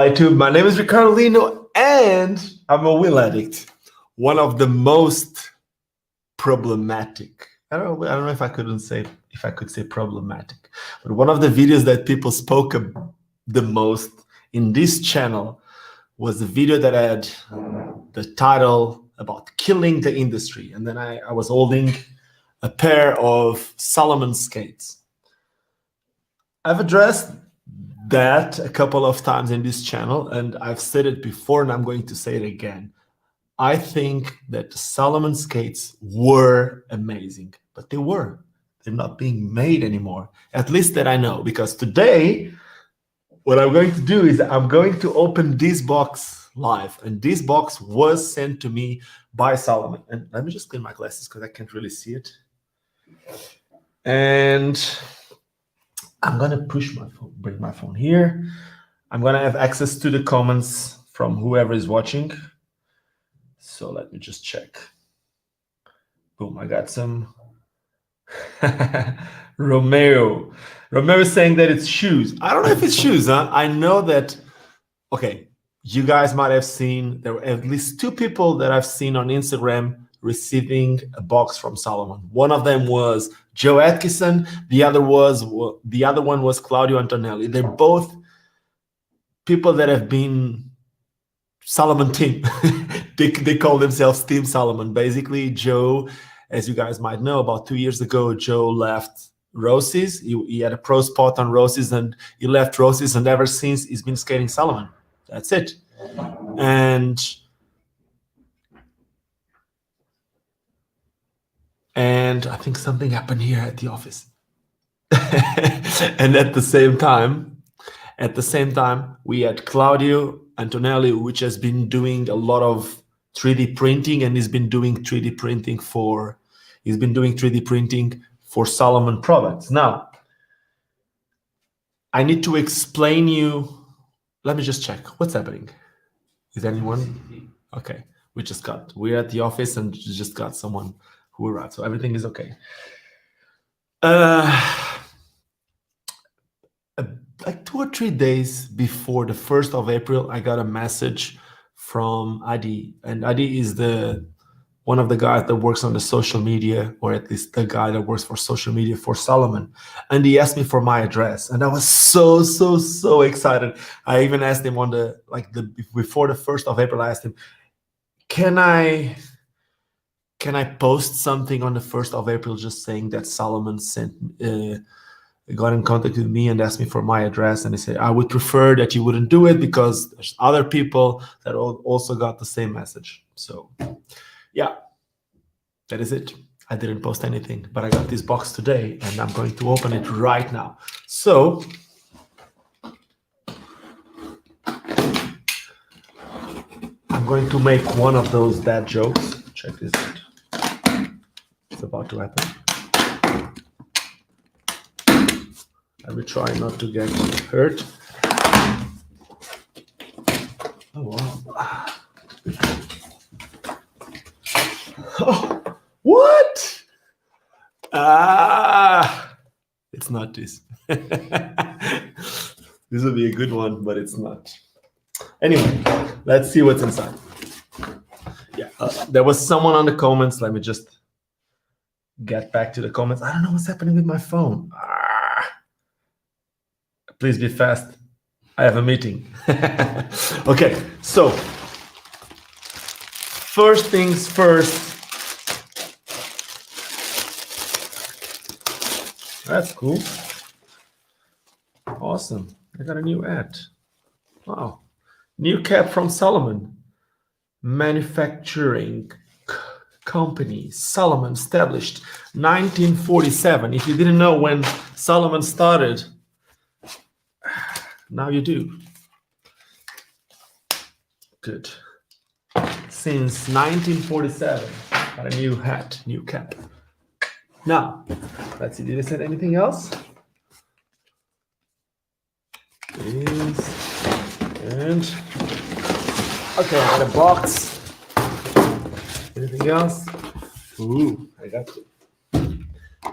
Hi YouTube, my name is Ricardo Lino and I'm a will addict. One of the most problematic. I don't know if I could say problematic, but one of the videos that people spoke the most in this channel was the video that had the title about killing the industry, and then I was holding a pair of Salomon skates. I've addressed that a couple of times in this channel, and I've said it before and I'm going to say it again. I think that the Salomon skates were amazing, but they're not being made anymore, at least that I know, because today what I'm going to do is I'm going to open this box live, and this box was sent to me by Salomon. And let me just clean my glasses because I can't really see it. And I'm gonna bring my phone here. I'm gonna have access to the comments from whoever is watching. So let me just check. Boom, I got some. Romeo is saying that it's shoes. I don't know if it's shoes, huh? I know that, okay, you guys might have seen, there were at least two people that I've seen on Instagram receiving a box from Salomon. One of them was Joe Atkinson. The other one was Claudio Antonelli. They're both people that have been Salomon team. they call themselves Team Salomon. Basically, Joe, as you guys might know, about 2 years ago, Joe left Rossi's. He had a pro spot on Rossi's, and he left Rossi's, and ever since he's been skating Salomon. That's it. And I think something happened here at the office. And at the same time, we had Claudio Antonelli, which has been doing a lot of 3D printing, and he's been doing 3D printing for Salomon products. Now, I need to explain you. Let me just check what's happening. Is anyone? Okay, we're at the office and just got someone who arrived, so everything is okay. Like 2 or 3 days before the 1st of April, I got a message from Adi, and Adi is one of the guys that works on the social media, or at least the guy that works for social media for Salomon. And he asked me for my address, and I was so excited. I even asked him before the 1st of April, I asked him, can I post something on the 1st of April just saying that Salomon got in contact with me and asked me for my address? And he said, I would prefer that you wouldn't do it because there's other people that also got the same message. So yeah, that is it. I didn't post anything, but I got this box today and I'm going to open it right now. So I'm going to make one of those dad jokes. Check this out. It's about to happen. I will try not to get hurt. Oh, wow. Oh, what? It's not this. This will be a good one, but it's not. Anyway, let's see what's inside. Yeah, there was someone on the comments. Let me just get back to the comments. I don't know what's happening with my phone. Please be fast. I have a meeting. Okay, so first things first. That's cool. Awesome. I got a new ad. Wow. New cap from Salomon. Manufacturing company. Salomon established 1947. If you didn't know when Salomon started, now you do. Good. Since 1947, got a new hat, new cap. Now, let's see, did I say anything else? And okay, I got a box. Anything else? Ooh, I got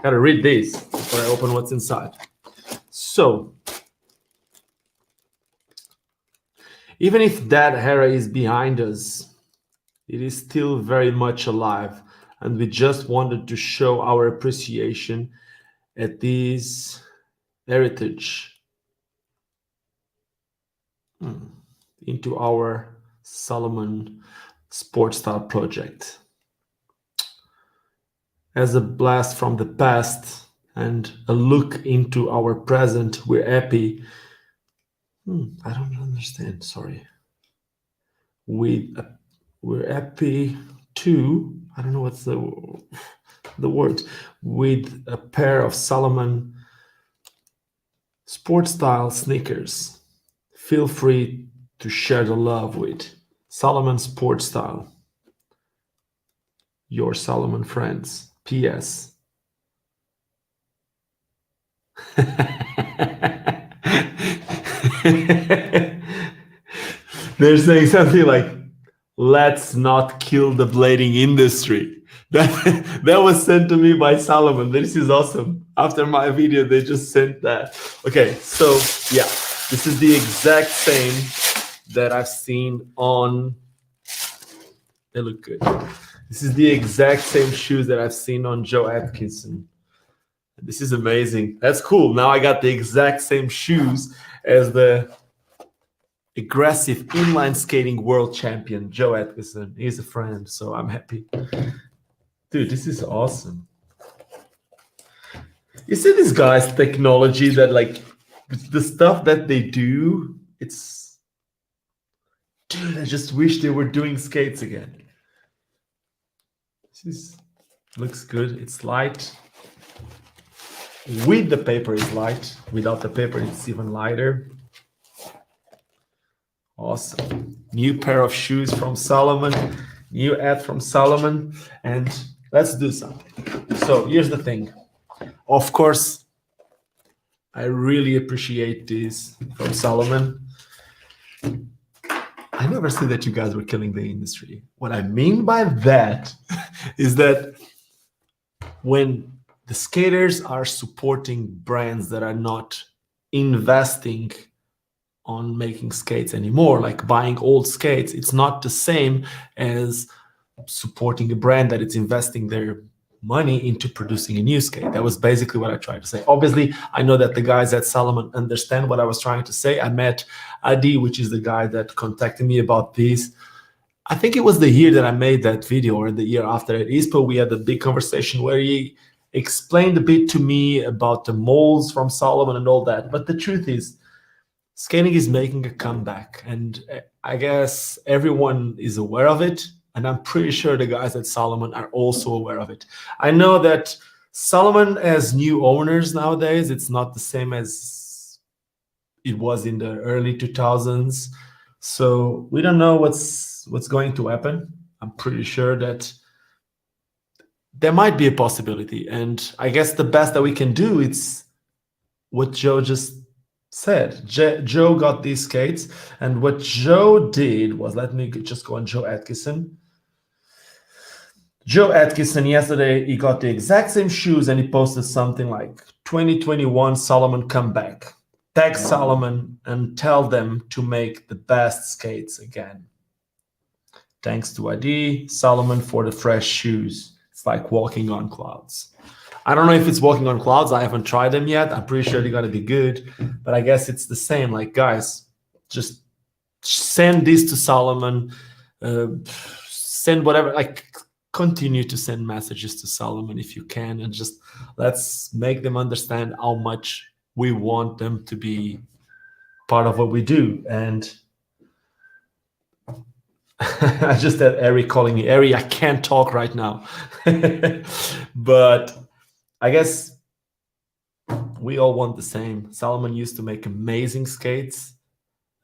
to read these before I open what's inside. So, Even if that era is behind us, it is still very much alive, and we just wanted to show our appreciation at this heritage into our Salomon Sports Style project. As a blast from the past and a look into our present, we're happy. I don't understand, sorry. We're happy to, I don't know what's the word, with a pair of Salomon Sport Style sneakers. Feel free to share the love with Salomon Sport Style. Your Salomon friends. P.S. They're saying something like, let's not kill the blading industry. That was sent to me by Salomon. This is awesome. After my video, they just sent that. Okay, so yeah, this is the exact same that I've seen on. They look good. This is the exact same shoes that I've seen on Joe Atkinson. This is amazing. That's cool. Now I got the exact same shoes as the aggressive inline skating world champion, Joe Atkinson. He's a friend, so I'm happy. Dude, this is awesome. You see this guy's technology that, like, the stuff that they do, it's... Dude, I just wish they were doing skates again. This looks good. It's light. With the paper, it's light. Without the paper, it's even lighter. Awesome. New pair of shoes from Salomon. New ad from Salomon. And let's do something. So here's the thing. Of course, I really appreciate this from Salomon. I never said that you guys were killing the industry. What I mean by that is that when the skaters are supporting brands that are not investing on making skates anymore, like buying old skates, it's not the same as supporting a brand that it's investing their money into producing a new skate. That was basically what I tried to say. Obviously, I know that the guys at Salomon understand what I was trying to say. I met Adi, which is the guy that contacted me about this. I think it was the year that I made that video, or the year after at ISPO. We had a big conversation where he explained a bit to me about the molds from Salomon and all that. But the truth is, skating is making a comeback, and I guess everyone is aware of it. And I'm pretty sure the guys at Salomon are also aware of it. I know that Salomon has new owners nowadays. It's not the same as it was in the early 2000s. So we don't know what's going to happen. I'm pretty sure that there might be a possibility. And I guess the best that we can do is what Joe just said. Joe got these skates. And what Joe did was, let me just go on Joe Atkinson. Joe Atkinson, yesterday, he got the exact same shoes and he posted something like 2021 Salomon comeback. Tag Salomon and tell them to make the best skates again. Thanks to Adi, Salomon for the fresh shoes. It's like walking on clouds. I don't know if it's walking on clouds. I haven't tried them yet. I'm pretty sure they're going to be good. But I guess it's the same. Like, guys, just send this to Salomon. Send whatever, like, continue to send messages to Salomon if you can, and just let's make them understand how much we want them to be part of what we do. And I just had Ari calling me. Ari, I can't talk right now. But I guess we all want the same. Salomon used to make amazing skates,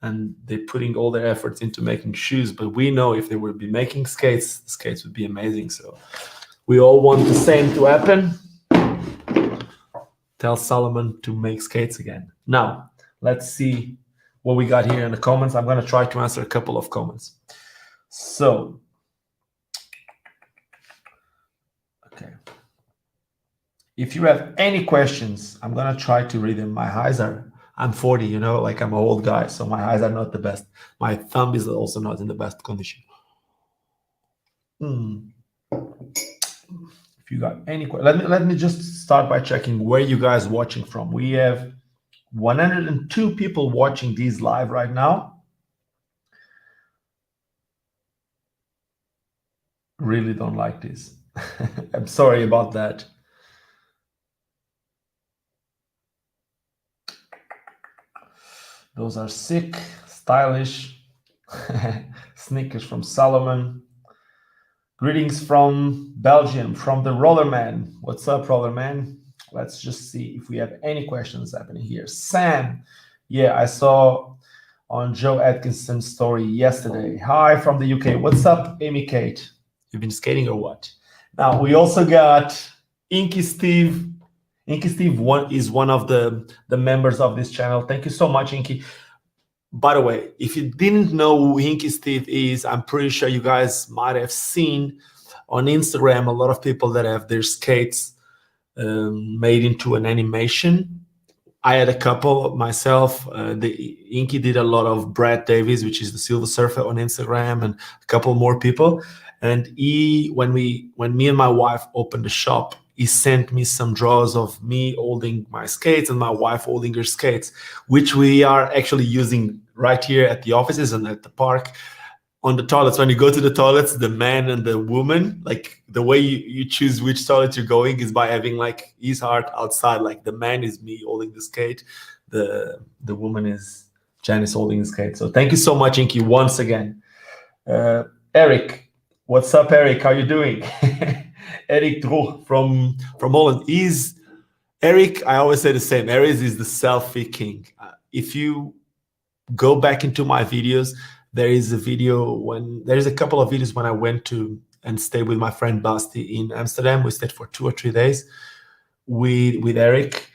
and they're putting all their efforts into making shoes. But we know if they would be making skates, the skates would be amazing. So we all want the same to happen. Tell Salomon to make skates again. Now, let's see what we got here in the comments. I'm going to try to answer a couple of comments. So, okay. If you have any questions, I'm going to try to read them. My eyes are I'm 40, you know, like I'm an old guy, so my eyes are not the best. My thumb is also not in the best condition. If you got any questions, let me just start by checking where you guys watching from. We have 102 people watching these live right now. Really don't like this. I'm sorry about that. Those are sick, stylish sneakers from Salomon. Greetings from Belgium, from the Roller Man. What's up, Roller Man? Let's just see if we have any questions happening here. Sam, yeah, I saw on Joe Atkinson's story yesterday. Hi from the UK. What's up, Amy Kate? You've been skating or what? Now, we also got Inky Steve. Inky Steve is one of the members of this channel. Thank you so much, Inky. By the way, if you didn't know who Inky Steve is, I'm pretty sure you guys might have seen on Instagram a lot of people that have their skates made into an animation. I had a couple myself. Inky did a lot of Brad Davies, which is the Silver Surfer, on Instagram, and a couple more people. And when me and my wife opened the shop, he sent me some draws of me holding my skates and my wife holding her skates, which we are actually using right here at the offices and at the park. On the toilets, when you go to the toilets, the man and the woman, like the way you choose which toilet you're going is by having like his heart outside. Like the man is me holding the skate, the woman is Janice holding the skate. So thank you so much, Inky, once again. Eric, what's up, Eric? How you doing? Eric Droh from Holland. Eric, I always say the same. Eric is the selfie king. If you go back into my videos, there's a couple of videos when I went to and stayed with my friend Basti in Amsterdam. We stayed for 2 or 3 days with Eric,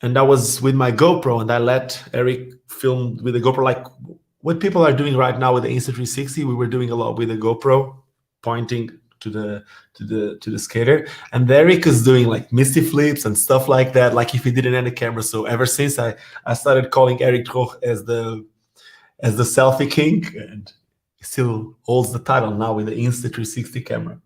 and I was with my GoPro, and I let Eric film with the GoPro, like what people are doing right now with the Insta360. We were doing a lot with the GoPro, pointing to the skater, and Eric is doing like misty flips and stuff like that, like if he didn't have a camera. So ever since I started calling Eric Droh as the selfie king, and he still holds the title now with the Insta360 camera.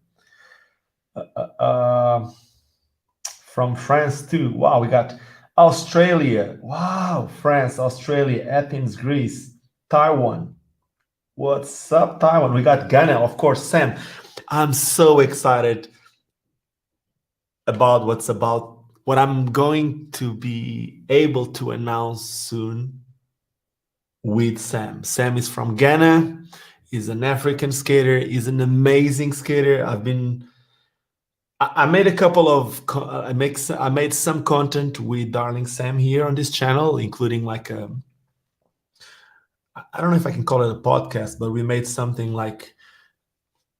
From France too. Wow, we got Australia. Wow, France, Australia, Athens, Greece, Taiwan. What's up, Taiwan? We got Ghana, of course. Sam, I'm so excited about what I'm going to be able to announce soon with Sam. Sam is from Ghana. He's an African skater. He's an amazing skater. I made I made some content with Darling Sam here on this channel, including like I don't know if I can call it a podcast, but we made something like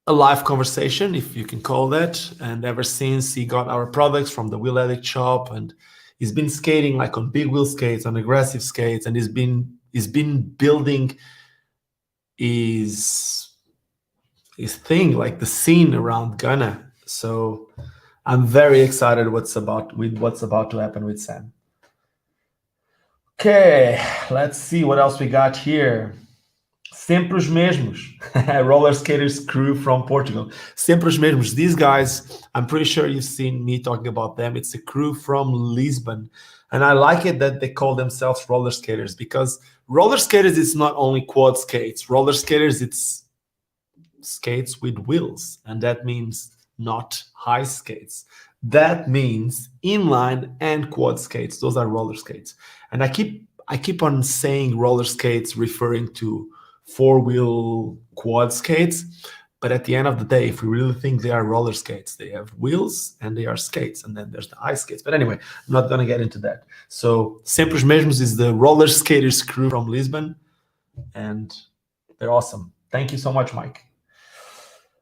a live conversation, if you can call that. And ever since, he got our products from the Wheel Addict shop, and he's been skating like on big wheel skates, on aggressive skates, and he's been building his thing, like the scene around Ghana. So I'm very excited what's about to happen with Sam. Okay, let's see what else we got here. Sempre os mesmos. Roller skaters crew from Portugal. Sempre os mesmos. These guys, I'm pretty sure you've seen me talking about them. It's a crew from Lisbon. And I like it that they call themselves roller skaters, because roller skaters is not only quad skates. Roller skaters, it's skates with wheels. And that means not high skates. That means inline and quad skates. Those are roller skates. And I keep on saying roller skates, referring to 4-wheel quad skates, but at the end of the day, if we really think they are roller skates, they have wheels and they are skates, and then there's the ice skates. But anyway, I'm not going to get into that. So Sempre os Mesmos is the roller skaters crew from Lisbon, and they're awesome. Thank you so much, Mike.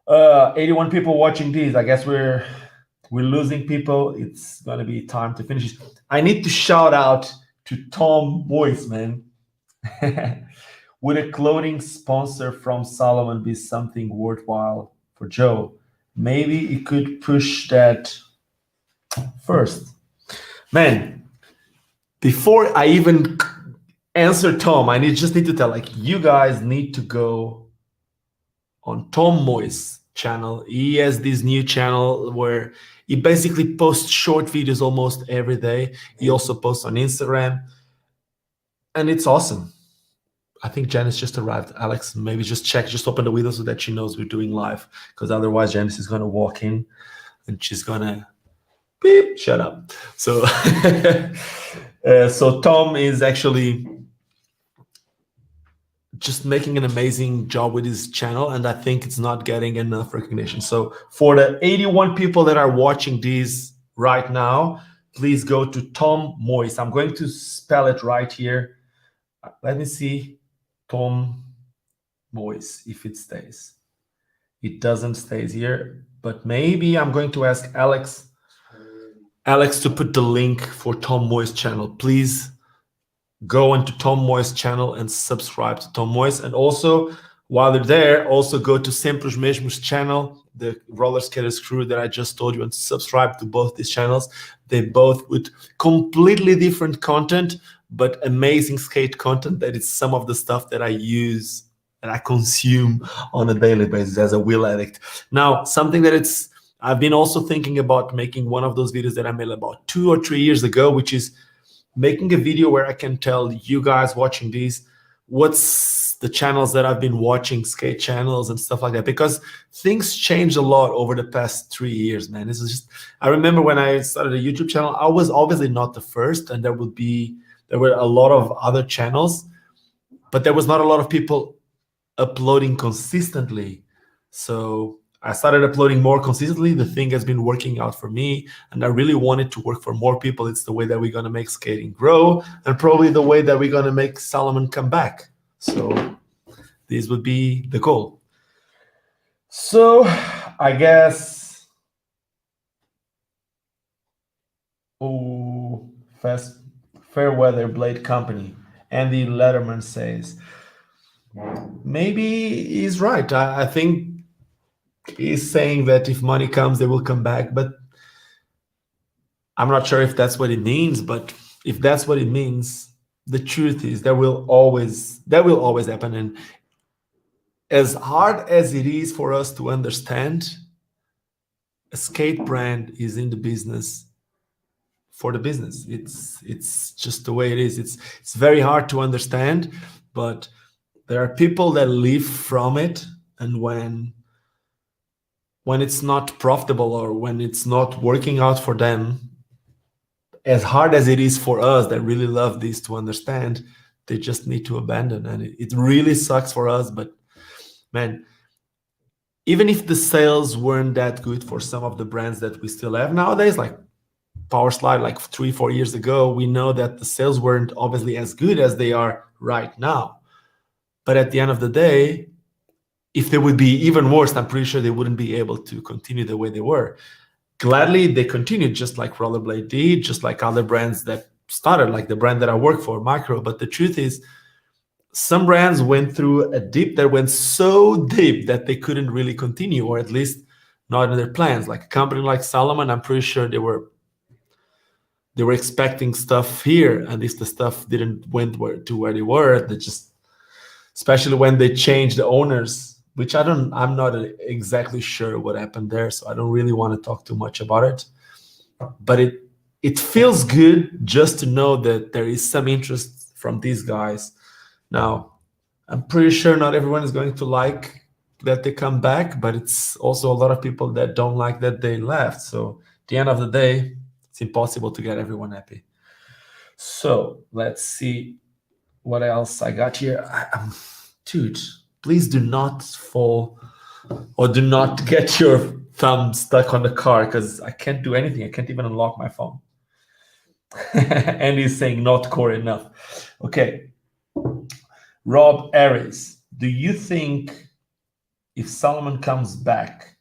81 people watching these. I guess we're losing people. It's going to be time to finish. I need to shout out to Tom Boyce, man. Would a clothing sponsor from Salomon be something worthwhile for Joe? Maybe it could push that first. Man, before I even answer Tom. Just need to tell, like, you guys need to go on Tom Moy's channel. He has this new channel where he basically posts short videos almost every day. He also posts on Instagram, and it's awesome. I think Janice just arrived. Alex, maybe just check, just open the window so that she knows we're doing live, because otherwise Janice is gonna walk in and she's gonna beep, shut up. So, so Tom is actually just making an amazing job with his channel, and I think it's not getting enough recognition. So for the 81 people that are watching these right now, please go to Tom Moyes. I'm going to spell it right here. Let me see. Tom Moyes, if it stays. It doesn't stay here, but maybe I'm going to ask Alex to put the link for Tom Moyes' channel. Please go onto Tom Moyes' channel and subscribe to Tom Moyes. And also, while they're there, also go to Sempre os Mesmos channel, the roller skaters crew that I just told you, and subscribe to both these channels. They both with completely different content, but amazing skate content. That is some of the stuff that I use and I consume on a daily basis as a wheel addict. Now, something that I've been also thinking about making one of those videos that I made about 2 or 3 years ago, which is making a video where I can tell you guys watching these what's the channels that I've been watching, skate channels and stuff like that, because things changed a lot over the past 3 years, man. This is just, I remember when I started a YouTube channel, I was obviously not the first, and there were a lot of other channels, but there was not a lot of people uploading consistently. So I started uploading more consistently. The thing has been working out for me, and I really want it to work for more people. It's the way that we're going to make skating grow, and probably the way that we're going to make Salomon come back. So this would be the goal. So I guess, Fair Weather Blade Company, Andy Letterman says, maybe he's right. I think he's saying that if money comes, they will come back. But I'm not sure if that's what it means. But if that's what it means, the truth is that will always happen. And as hard as it is for us to understand, a skate brand is in the business for the business. It's just the way it is. It's very hard to understand, but there are people that live from it, and when it's not profitable or when it's not working out for them, as hard as it is for us that really love this to understand, they just need to abandon. And it really sucks for us. But man, even if the sales weren't that good for some of the brands that we still have nowadays, like Powerslide, like 3-4 years ago, we know that the sales weren't obviously as good as they are right now. But at the end of the day, if they would be even worse, I'm pretty sure they wouldn't be able to continue the way they were. Gladly, they continued, just like Rollerblade did, just like other brands that started, like the brand that I work for, Micro. But the truth is, some brands went through a dip that went so deep that they couldn't really continue, or at least not in their plans. Like a company like Salomon, I'm pretty sure they were expecting stuff here, and if the stuff didn't went to where they were, they just, especially when they changed the owners, which I'm not exactly sure what happened there, so I don't really want to talk too much about it. But it feels good just to know that there is some interest from these guys. Now, I'm pretty sure not everyone is going to like that they come back, but it's also a lot of people that don't like that they left. So at the end of the day, it's impossible to get everyone happy. So let's see what else I got here. Dude, please do not fall or do not get your thumb stuck on the car, because I can't do anything. I can't even unlock my phone. And he's saying not core enough. Okay. Rob Aries, do you think if Salomon comes back,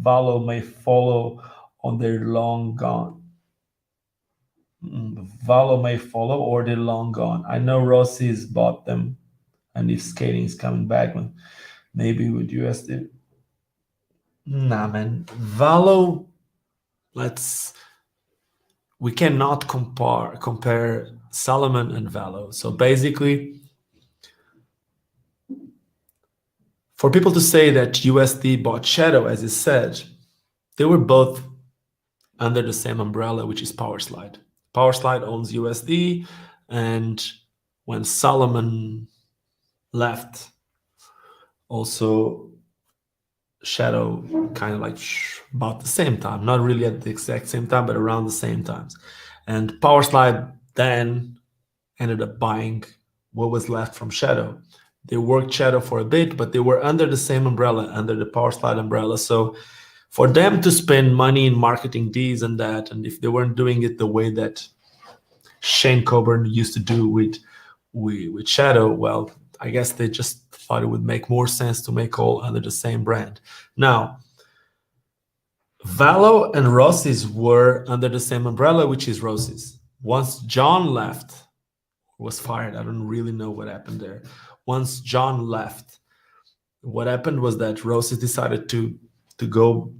Valo may follow on their long gone? Valo may follow or they're long gone. I know Rossi's bought them, and if skating is coming back, maybe with USD. Nah, man. Valo, we cannot compare Salomon and Valo. So basically, for people to say that USD bought Shadow, as is said, they were both under the same umbrella, which is Powerslide. Powerslide owns USD, and when Salomon left, also Shadow kind of like about the same time, not really at the exact same time, but around the same times. And Powerslide then ended up buying what was left from Shadow. They worked Shadow for a bit, but they were under the same umbrella, under the Powerslide umbrella. So for them to spend money in marketing these and that, and if they weren't doing it the way that Shane Coburn used to do with Shadow, well, I guess they just thought it would make more sense to make all under the same brand. Now, Valo and Rossi's were under the same umbrella, which is Rossi's. Once John left, was fired, I don't really know what happened there. Once John left, what happened was that Rossi's decided to go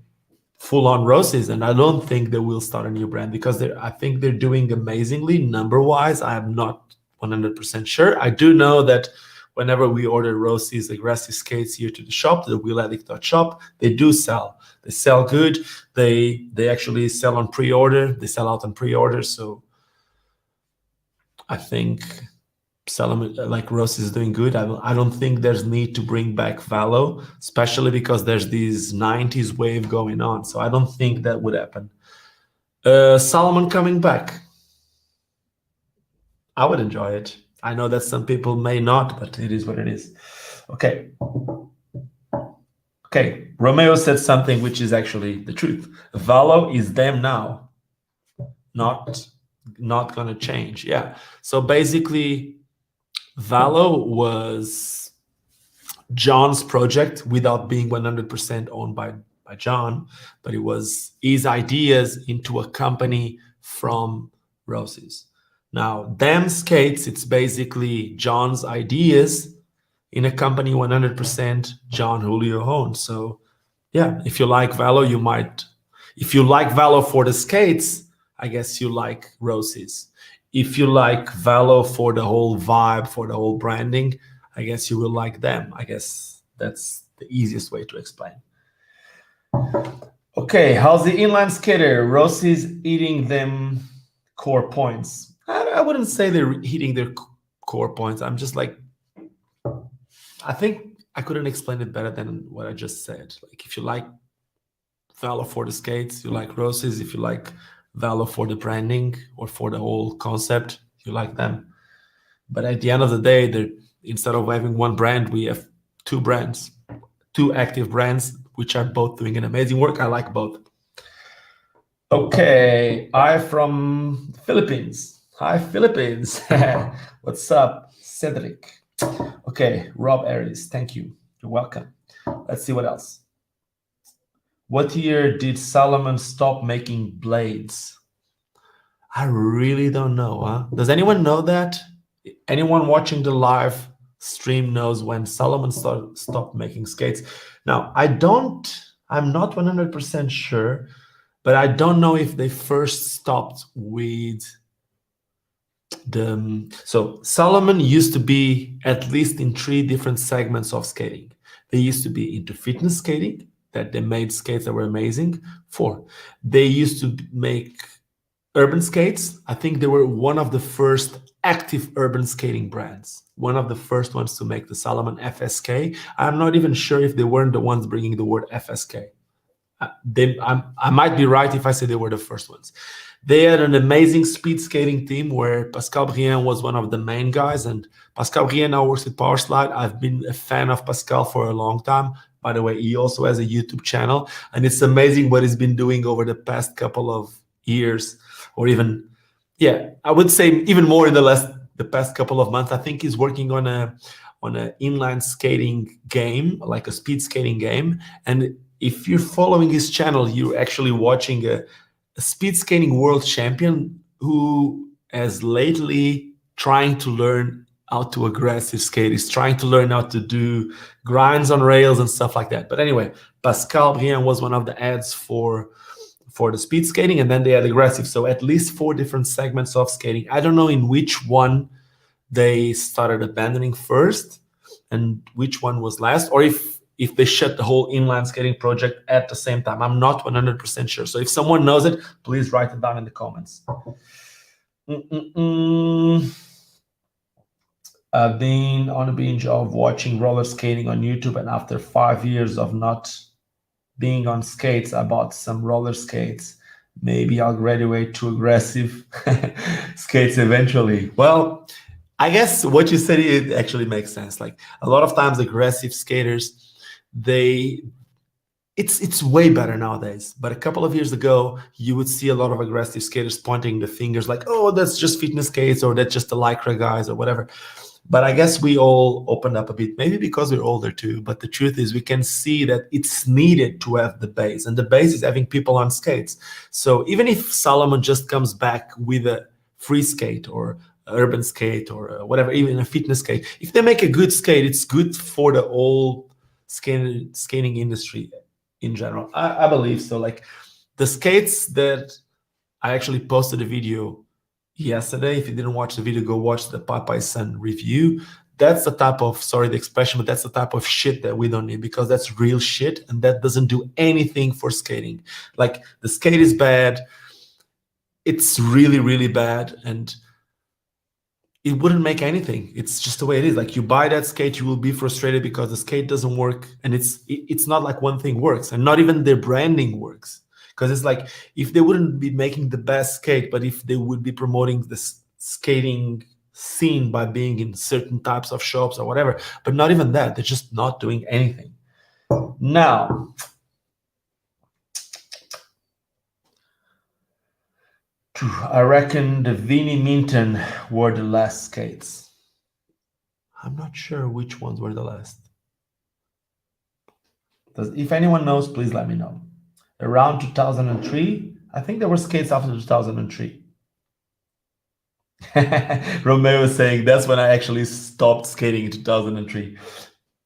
full on Rossi's, and I don't think they will start a new brand because I think they're doing amazingly number wise. I'm not 100% sure. I do know that whenever we order Rossi's aggressive skates here to the shop, the wheeladdict.shop, they do sell. They sell good. They actually sell on pre-order. They sell out on pre-order. So I think Salomon, like Rossi's, is doing good. I don't think there's need to bring back Valo, especially because there's this 90s wave going on. So I don't think that would happen. Salomon coming back. I would enjoy it. I know that some people may not, but it is what it is. Okay. Okay. Romeo said something which is actually the truth. Valo is them now. Not going to change. Yeah. So basically, Valo was John's project without being 100% owned by John, but it was his ideas into a company from Rossi's. Now, them skates, it's basically John's ideas in a company 100% John Julio owns. So yeah, if you like Valo, you might. If you like Valo for the skates, I guess you like Rossi's. If you like Valo for the whole vibe, for the whole branding, I guess you will like them. I guess that's the easiest way to explain. Okay, how's the inline skater? Rossi's eating them core points. I wouldn't say they're hitting their core points. I'm just like, I think I couldn't explain it better than what I just said. Like, if you like Valo for the skates, you like Rossi's. If you like Valo for the branding or for the whole concept, you like them. But at the end of the day, instead of having one brand, we have two brands, two active brands, which are both doing an amazing work. I like both. Okay, I from Philippines. Hi, Philippines. What's up, Cedric? Okay, Rob Aries, thank you. You're welcome. Let's see what else. What year did Salomon stop making blades? I really don't know. Huh? Does anyone know that? Anyone watching the live stream knows when Salomon stopped making skates. Now, I'm not 100% sure, but I don't know if they first stopped with so Salomon used to be at least in 3 different segments of skating. They used to be into fitness skating, that they made skates that were amazing. 4, they used to make urban skates. I think they were one of the first active urban skating brands, one of the first ones to make the Salomon FSK. I'm not even sure if they weren't the ones bringing the word FSK. I might be right if I say they were the first ones. They had an amazing speed skating team where Pascal Briand was one of the main guys, and Pascal Briand now works with Powerslide. I've been a fan of Pascal for a long time. By the way, he also has a YouTube channel, and it's amazing what he's been doing over the past couple of years, or even, yeah, I would say even more in the past couple of months. I think he's working on an inline skating game, like a speed skating game, and if you're following his channel, you're actually watching a speed skating world champion who has lately trying to learn how to aggressive skate. He's trying to learn how to do grinds on rails and stuff like that. But anyway, Pascal Briand was one of the ads for for the speed skating, and then they had aggressive. So at least 4 different segments of skating. I don't know in which one they started abandoning first and which one was last, or if they shut the whole inline skating project at the same time. I'm not 100% sure. So if someone knows it, please write it down in the comments. I've been on a binge of watching roller skating on YouTube, and after 5 years of not being on skates, I bought some roller skates. Maybe I'll graduate to aggressive skates eventually. Well, I guess what you said, it actually makes sense. Like a lot of times aggressive skaters, it's way better nowadays. But a couple of years ago, you would see a lot of aggressive skaters pointing the fingers like, oh, that's just fitness skates, or that's just the Lycra guys or whatever. But I guess we all opened up a bit, maybe because we're older too. But the truth is we can see that it's needed to have the base, and the base is having people on skates. So even if Salomon just comes back with a free skate or urban skate or whatever, even a fitness skate, if they make a good skate, it's good for the whole skating industry in general. I believe so. Like the skates that I actually posted a video yesterday. If you didn't watch the video, go watch the Popeye Sun review. That's the type of, sorry the expression, but that's the type of shit that we don't need, because that's real shit and that doesn't do anything for skating. Like the skate is bad. It's really, really bad, and it wouldn't make anything. It's just the way it is. Like you buy that skate, you will be frustrated because the skate doesn't work, and it's not like one thing works, and not even their branding works. Because it's like if they wouldn't be making the best skate, but if they would be promoting the skating scene by being in certain types of shops or whatever, but not even that, they're just not doing anything. Now, I reckon the Vinnie Minton were the last skates. I'm not sure which ones were the last. If anyone knows, please let me know. Around 2003, I think there were skates after 2003. Romeo is saying that's when I actually stopped skating in 2003.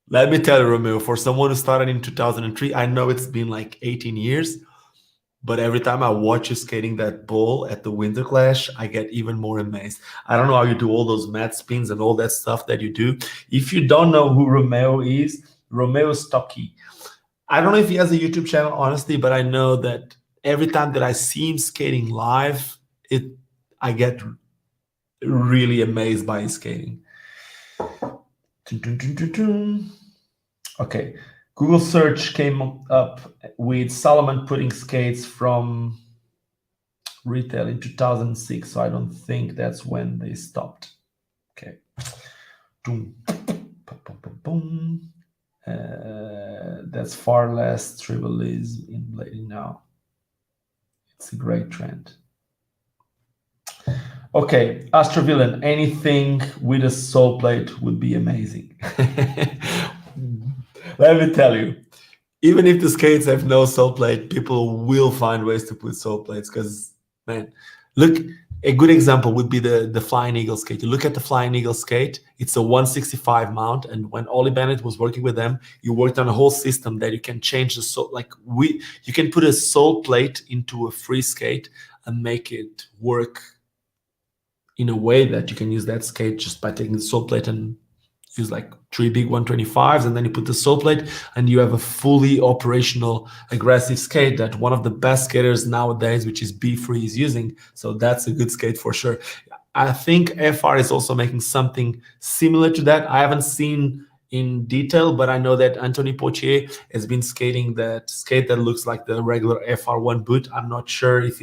Let me tell you, Romeo, for someone who started in 2003, I know it's been like 18 years, but every time I watch you skating that ball at the Winter Clash, I get even more amazed. I don't know how you do all those mat spins and all that stuff that you do. If you don't know who Romeo is, Romeo Stocky. I don't know if he has a YouTube channel, honestly, but I know that every time that I see him skating live, I get really amazed by his skating. Okay, Google search came up with Salomon putting skates from retail in 2006, so I don't think that's when they stopped. Okay. That's far less tribalism in blading now. It's a great trend. Okay, Astrovillain, anything with a sole plate would be amazing. Let me tell you, even if the skates have no sole plate, people will find ways to put sole plates because, man, look, a good example would be the Flying Eagle skate. You look at the Flying Eagle skate, it's a 165 mount, and when Ollie Bennett was working with them, you worked on a whole system that you can change the sole, you can put a sole plate into a free skate and make it work in a way that you can use that skate just by taking the sole plate and use like 3 big 125s, and then you put the sole plate and you have a fully operational aggressive skate that one of the best skaters nowadays, which is B3, is using. So that's a good skate for sure. I think FR is also making something similar to that. I haven't seen in detail, but I know that Anthony Poitier has been skating that skate that looks like the regular FR1 boot. I'm not sure if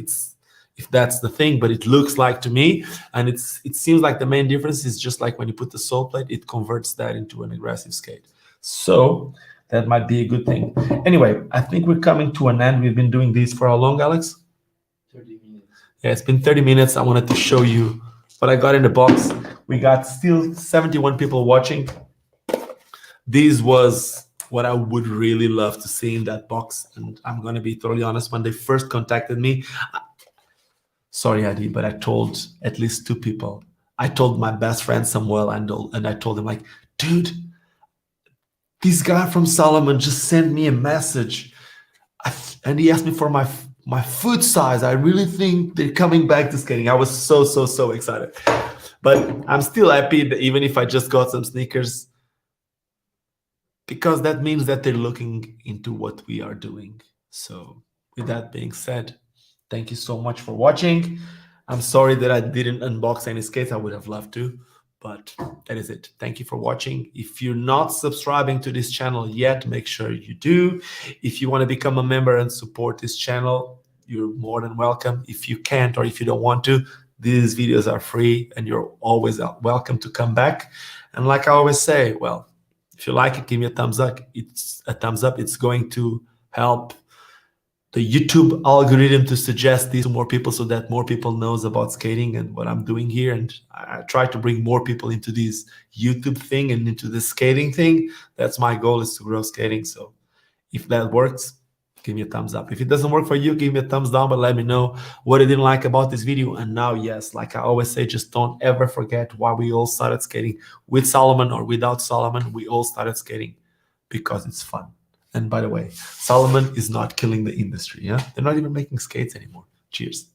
that's the thing, but it looks like to me, and it seems like the main difference is just like when you put the sole plate, it converts that into an aggressive skate. So that might be a good thing. Anyway, I think we're coming to an end. We've been doing this for how long, Alex? 30 minutes. Yeah, it's been 30 minutes. I wanted to show you what I got in the box. We got still 71 people watching. This was what I would really love to see in that box, and I'm going to be totally honest, when they first contacted me, sorry, Adi, but I told at least 2 people. I told my best friend Samuel, and I told him, like, dude, this guy from Salomon just sent me a message, and he asked me for my my foot size. I really think they're coming back to skating. I was so excited. But I'm still happy that even if I just got some sneakers, because that means that they're looking into what we are doing. So with that being said, thank you so much for watching. I'm sorry that I didn't unbox any skates. I would have loved to, but that is it. Thank you for watching. If you're not subscribing to this channel yet, make sure you do. If you want to become a member and support this channel, you're more than welcome. If you can't, or if you don't want to, these videos are free and you're always welcome to come back. And like I always say, well, if you like it, give me a thumbs up. It's a thumbs up. It's going to help the YouTube algorithm to suggest these to more people, so that more people knows about skating and what I'm doing here. And I try to bring more people into this YouTube thing and into the skating thing. That's my goal, is to grow skating. So if that works, give me a thumbs up. If it doesn't work for you, give me a thumbs down, but let me know what you didn't like about this video. And now, yes, like I always say, just don't ever forget why we all started skating. With Salomon or without Salomon, we all started skating because it's fun. And by the way, Salomon is not killing the industry. Yeah, they're not even making skates anymore. Cheers.